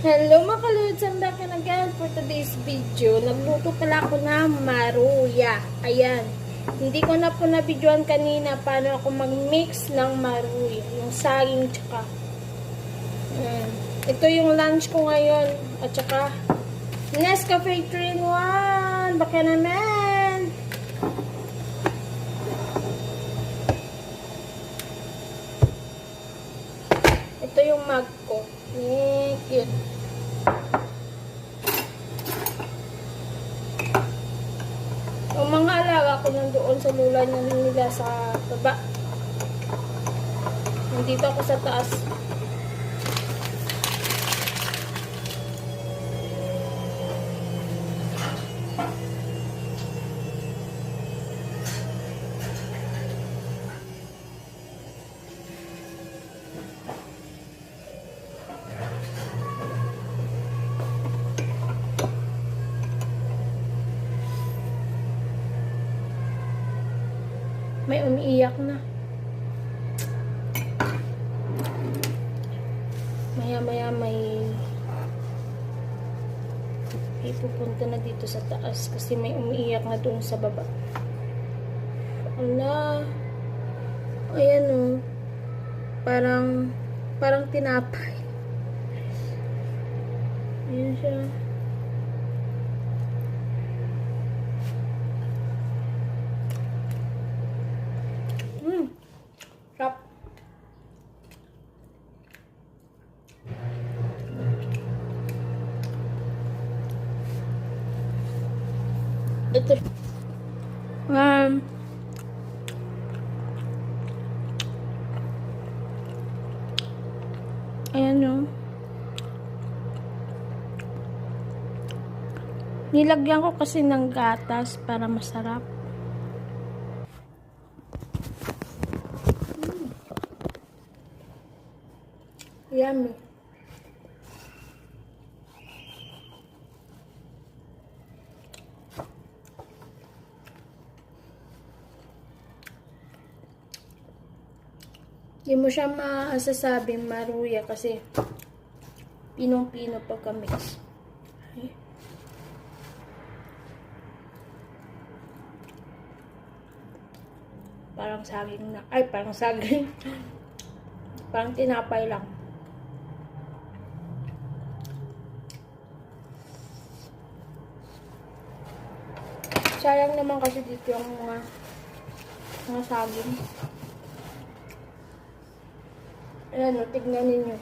Hello mga kaludes, I'm back and again for today's video. Nagluto pala ako ng maruya. Ayan. Hindi ko na po na-videoan kanina paano ako mag-mix ng maruya. Yung saging tsaka. Ito yung lunch ko ngayon. At tsaka Nescafe 3-in-1. Baka naman. Ito yung mug ko. Cute. Yung mga alaga ko nandoon sa lula nila sa baba. Nandito ako sa taas. May umiiyak na. Maya-maya may pupunta na dito sa taas kasi may umiiyak na doon sa baba. Ala. Ayan o. Parang tinapay. Ayan siya. Sarap. Ito. Ayan o. Nilagyan ko kasi ng gatas para masarap. Yummy. Hindi mo siya masasabing maruya kasi pinong-pino pagka-mix. Okay. Parang saging na. Ay, parang saging. Parang tinapay lang. Sayang naman kasi dito yung mga saging. Ayan o, tignan ninyo.